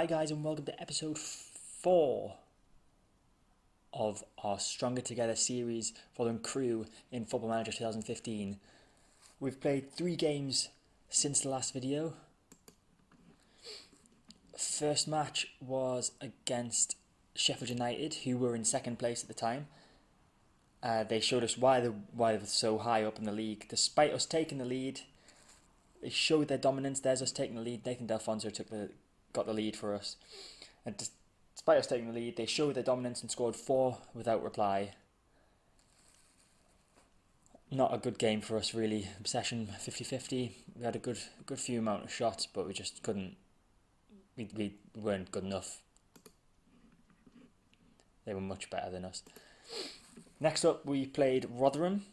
Hi guys, and welcome to episode 4 of our Stronger Together series following Crewe in Football Manager 2015. We've played 3 games since the last video. First match was against Sheffield United, who were in second place at the time. They showed us why they were so high up in the league. Despite us taking the lead, they showed their dominance. There's us taking the lead. Nathan Delfonso got the lead for us. And despite us taking the lead, they showed their dominance and scored 4 without reply. Not a good game for us, really. Possession 50-50. We had a good few amount of shots, but we just couldn't. We weren't good enough. They were much better than us. Next up, we played Rotherham,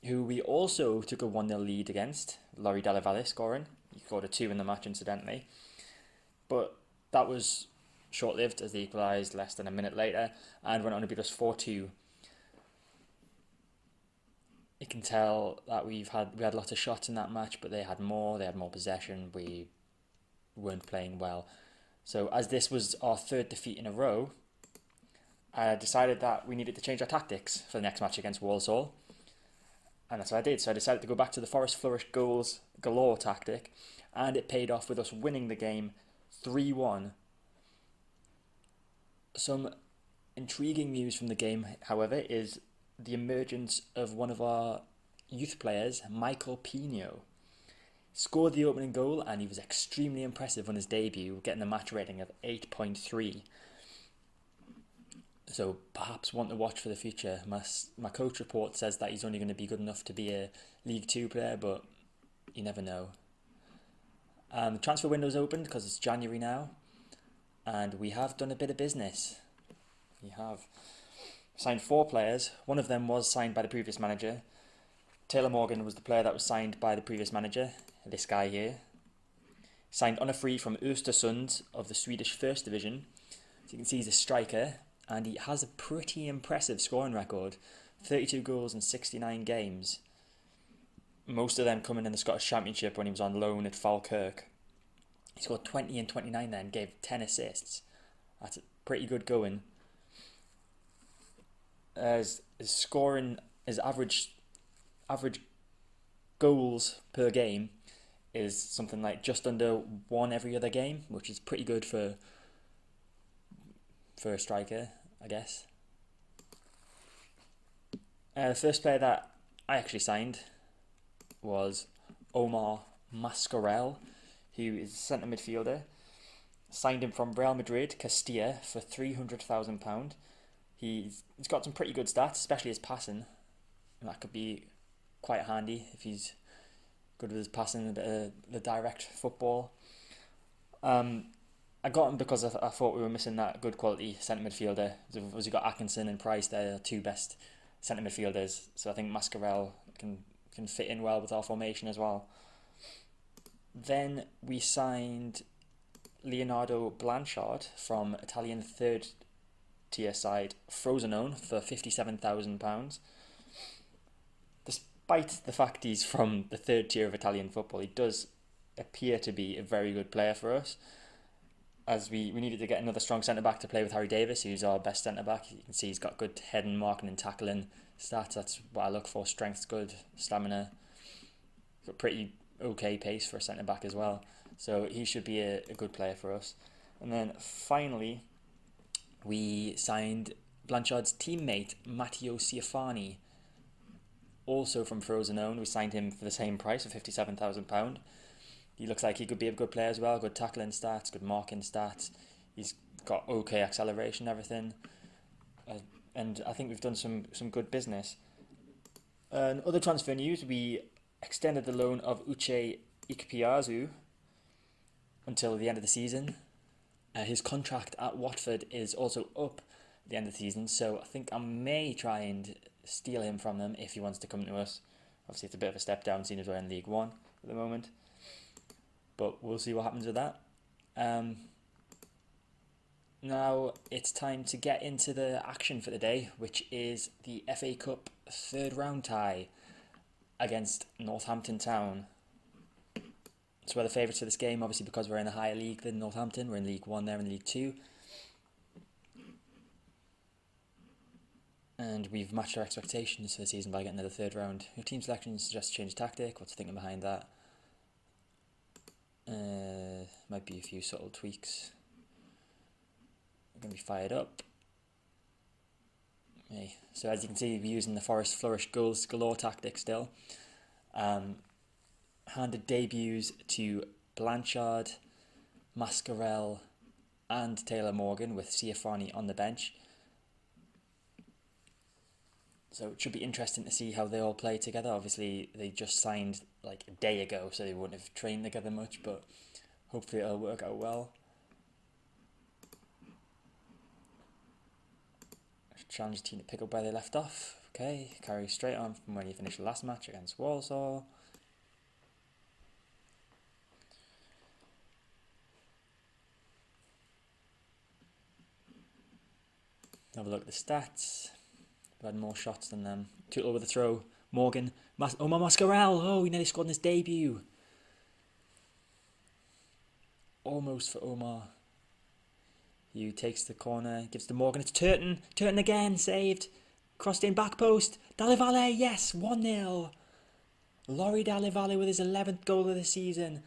who we also took a 1-0 lead against. Laurie Della Valle scoring. He scored a 2 in the match, incidentally. But that was short-lived as they equalised less than a minute later and went on to beat us 4-2. You can tell that we had lots of shots in that match, but they had more possession. We weren't playing well. So as this was our 3rd defeat in a row, I decided that we needed to change our tactics for the next match against Walsall. And that's what I did. So I decided to go back to the Forest Flourish goals galore tactic, and it paid off with us winning the game 3-1. Some intriguing news from the game, however, is the emergence of one of our youth players, Michael Pino. Scored the opening goal, and he was extremely impressive on his debut, getting a match rating of 8.3. So perhaps one to watch for the future. My coach report says that he's only going to be good enough to be a League 2 player, but you never know. The transfer window's opened because it's January now, and we have done a bit of business. We have signed 4 players. One of them was signed by the previous manager. Taylor Morgan was the player that was signed by the previous manager, this guy here. Signed on a free from Östersund of the Swedish First Division. So you can see he's a striker, and he has a pretty impressive scoring record. 32 goals in 69 games. Most of them coming in the Scottish Championship when he was on loan at Falkirk. He scored 20 and 29 then, gave 10 assists. That's pretty good going. His scoring, his average goals per game is something like just under 1 every other game, which is pretty good for a striker, I guess. The first player that I actually signed was Omar Mascarell, who is a centre midfielder. Signed him from Real Madrid, Castilla, for £300,000. He's got some pretty good stats, especially his passing. And that could be quite handy if he's good with his passing, the direct football. I got him because I thought we were missing that good quality centre midfielder. We got Atkinson and Price, they're the 2 best centre midfielders. So I think Mascarell can fit in well with our formation as well. Then we signed Leonardo Blanchard from Italian 3rd tier side Frosinone for £57,000. Despite the fact he's from the 3rd tier of Italian football, he does appear to be a very good player for us, as we needed to get another strong centre-back to play with Harry Davis, who's our best centre-back. You can see he's got good heading, marking and tackling stats. That's what I look for. Strength's good, stamina. Got pretty okay pace for a centre-back as well. So he should be a good player for us. And then finally, we signed Blanchard's teammate, Matteo Ciafani, also from Frosinone. We signed him for the same price of £57,000. He looks like he could be a good player as well. Good tackling stats, good marking stats. He's got okay acceleration, everything. And I think we've done some good business. Other transfer news, we extended the loan of Uche Ikpeazu until the end of the season. His contract at Watford is also up at the end of the season, so I think I may try and steal him from them if he wants to come to us. Obviously, it's a bit of a step down, seeing as we're in League 1 at the moment. But we'll see what happens with that. Now it's time to get into the action for the day, which is the FA Cup 3rd round tie against Northampton Town. So we're the favourites for this game, obviously because we're in a higher league than Northampton. We're in League 1, they're in League 2. And we've matched our expectations for the season by getting to the third round. Your team selection suggests a change of tactic. What's the thinking behind that? Might be a few subtle tweaks. We're going to be fired up. Okay. So as you can see, we're using the Forest Flourish goals galore tactic still. Handed debuts to Blanchard, Mascarell and Taylor Morgan with Ciafani on the bench. So it should be interesting to see how they all play together. Obviously, they just signed like a day ago, so they wouldn't have trained together much, but hopefully it'll work out well. Challenge the team to pick up where they left off. Okay, carry straight on from when you finished the last match against Walsall. Have a look at the stats. We've had more shots than them. Tootle with a throw. Morgan. Omar Mascarell. Oh, he nearly scored in his debut. Almost for Omar. He takes the corner. Gives to Morgan. It's Turton. Turton again. Saved. Crossed in back post. Dalivalle. Yes. 1-0. Laurie Dalivalle with his 11th goal of the season.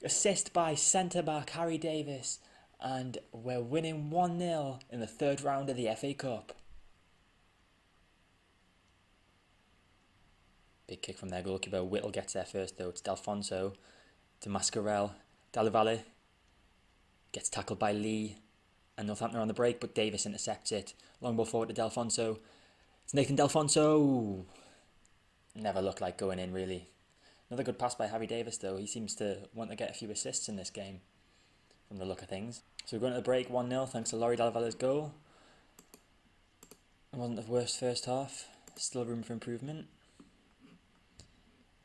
Assist by centre-back Harry Davis. And we're winning 1-0 in the third round of the FA Cup. Big kick from their goalkeeper. Whittle gets there first though. It's Delfonso to Mascarell. Dalivalle gets tackled by Lee. And Northampton are on the break, but Davis intercepts it. Long ball forward to Delfonso. It's Nathan Delfonso. Never looked like going in really. Another good pass by Harry Davis though. He seems to want to get a few assists in this game, from the look of things. So we're going to the break 1-0 thanks to Laurie Dalivalle's goal. It wasn't the worst first half. Still room for improvement.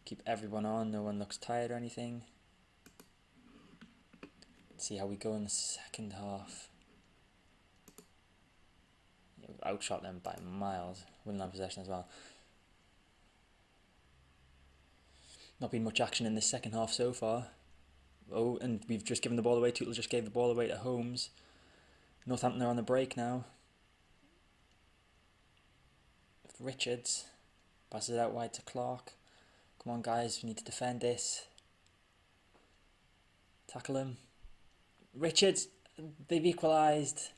Keep everyone on. No one looks tired or anything. Let's see how we go in the second half. Yeah, we've outshot them by miles. Winning on possession as well. Not been much action in this second half so far. Oh, and we've just given the ball away. Tootle just gave the ball away to Holmes. Northampton are on the break now. Richards passes it out wide to Clark. Come on, guys, we need to defend this. Tackle him. Richards, they've equalised.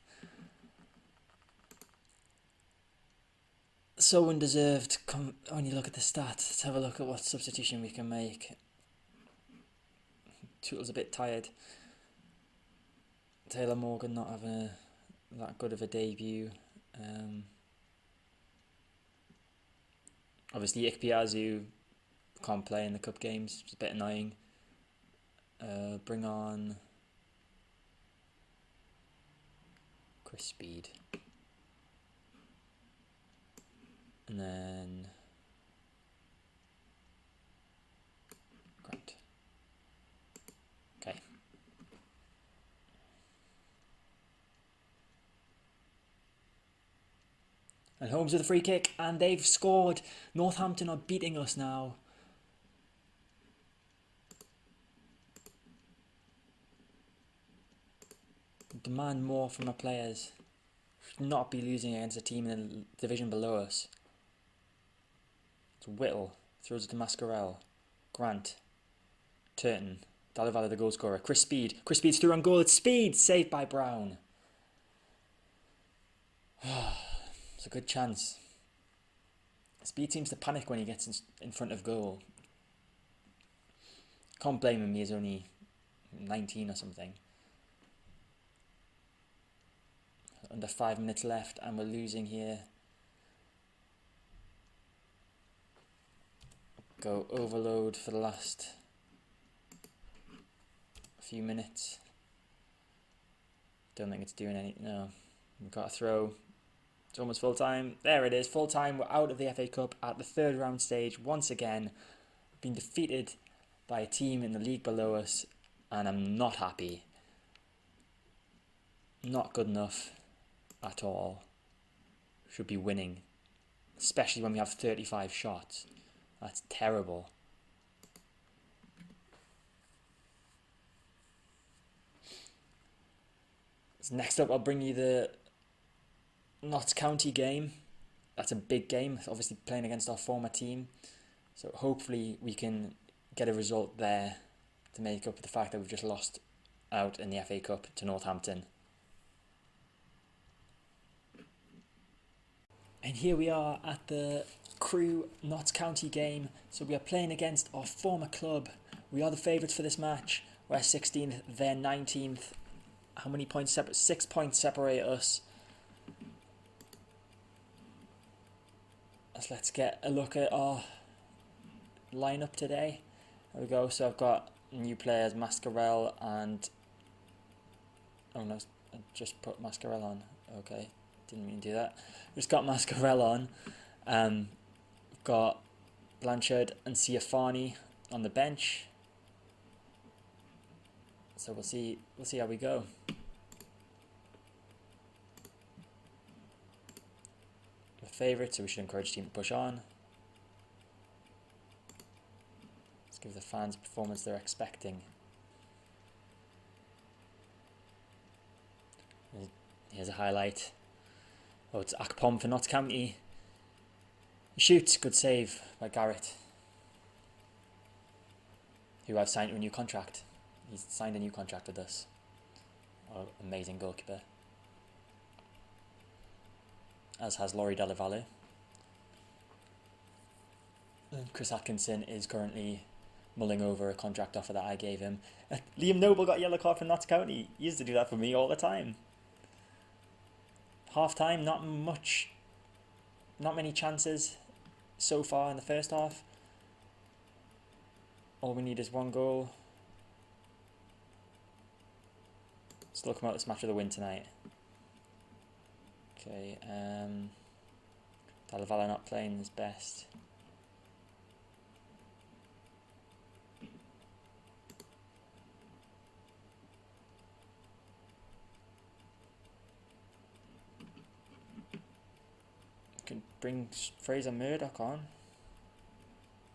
So undeserved. When you look at the stats, let's have a look at what substitution we can make. Tootle's a bit tired. Taylor Morgan not having that good of a debut. Obviously, Ikpeazu can't play in the cup games. It's a bit annoying. Bring on Chris Speed. And then Grant. Okay. And Holmes with a free kick, and they've scored. Northampton are beating us now. Demand more from our players. Should not be losing against a team in the division below us. It's Whittle. Throws it to Mascarell. Grant. Turton. Dalivalle the goal scorer. Chris Speed. Chris Speed's through on goal. It's Speed. Saved by Brown. It's a good chance. Speed seems to panic when he gets in front of goal. Can't blame him. He's only 19 or something. Under 5 minutes left and we're losing here. Go overload for the last few minutes. Don't think it's doing any. No, we've got a throw. It's almost full time. There it is, full time. We're out of the FA Cup at the third round stage once again. Been defeated by a team in the league below us, and I'm not happy. Not good enough at all. Should be winning, especially when we have 35 shots. That's terrible. So next up, I'll bring you the Notts County game. That's a big game, obviously playing against our former team. So hopefully we can get a result there to make up for the fact that we've just lost out in the FA Cup to Northampton. And here we are at the Crewe Notts County game. So we are playing against our former club. We are the favourites for this match. We're 16th, they're 19th. How many points separate? 6 points separate us. Let's get a look at our lineup today. There we go. So I've got new players, Mascarell and... Oh no, I just put Mascarell on. Okay, didn't mean to do that. Just got Mascarell on. We've got Blanchard and Ciafani on the bench. So we'll see how we go. We're favourites, so we should encourage the team to push on. Let's give the fans the performance they're expecting. Here's a highlight. Oh, it's Akpom for Notts County. He shoots, good save by Garrett, who I've signed to a new contract. He's signed a new contract with us. Oh, amazing goalkeeper. As has Laurie Della Valle. And Chris Atkinson is currently mulling over a contract offer that I gave him. Liam Noble got a yellow card for Notts County. He used to do that for me all the time. Half time, not many chances so far in the first half. All we need is one goal. Still come out this match with a win tonight. Okay, Della Valle not playing his best. Can bring Fraser Murdoch on,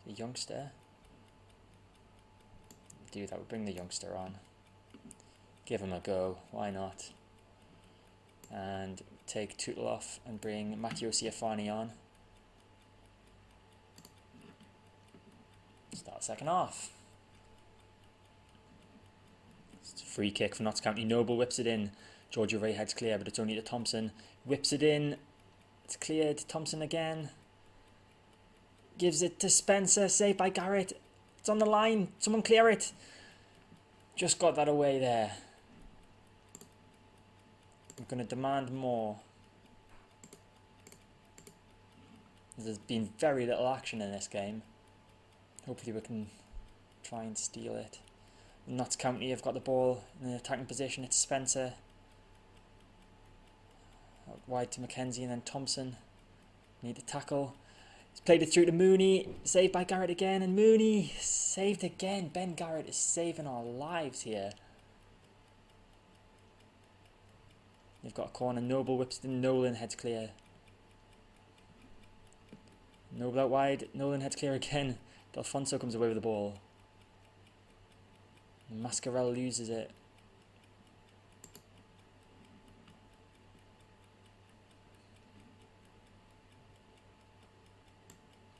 the youngster. Do that, we'll bring the youngster on. Give him a go, why not? And take Tootle off and bring Matteo Ciafani on. Start second half. It's a free kick from Notts County. Noble whips it in. Georgia Ray heads clear, but it's only to Thompson. Whips it in. It's cleared. Thompson again. Gives it to Spencer. Saved by Garrett. It's on the line. Someone clear it. Just got that away there. I'm going to demand more. There's been very little action in this game. Hopefully we can try and steal it. Notts County have got the ball in an attacking position. It's Spencer. Out wide to Mackenzie and then Thompson. Need to tackle. He's played it through to Mooney. Saved by Garrett again. And Mooney saved again. Ben Garrett is saving our lives here. You've got a corner. Noble whips it in. Nolan heads clear. Noble out wide. Nolan heads clear again. Delfonso comes away with the ball. Mascarell loses it.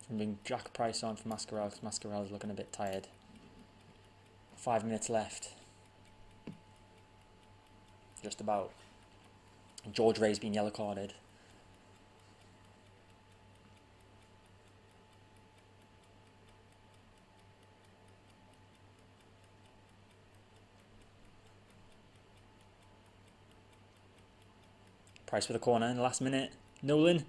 I'm bringing Jack Price on for Mascarell because Mascarell is looking a bit tired. 5 minutes left. Just about. George Ray's been yellow carded. Price with a corner in the last minute. Nolan.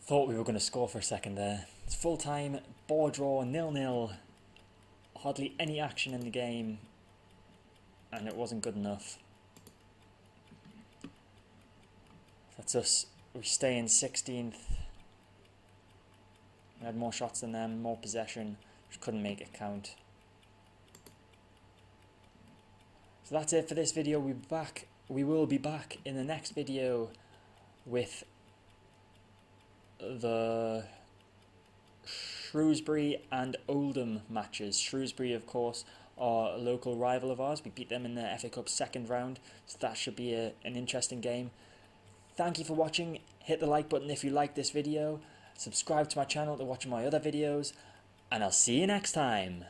Thought we were going to score for a second there. It's full time. Ball draw 0-0. Hardly any action in the game. And it wasn't good enough. That's us. We stay in 16th. We had more shots than them, more possession. Just couldn't make it count. So that's it for this video. We will be back in the next video with the Shrewsbury and Oldham matches. Shrewsbury, of course, are a local rival of ours. We beat them in the FA Cup second round, so that should be an interesting game. Thank you for watching. Hit the like button if you like this video. Subscribe to my channel to watch my other videos, and I'll see you next time.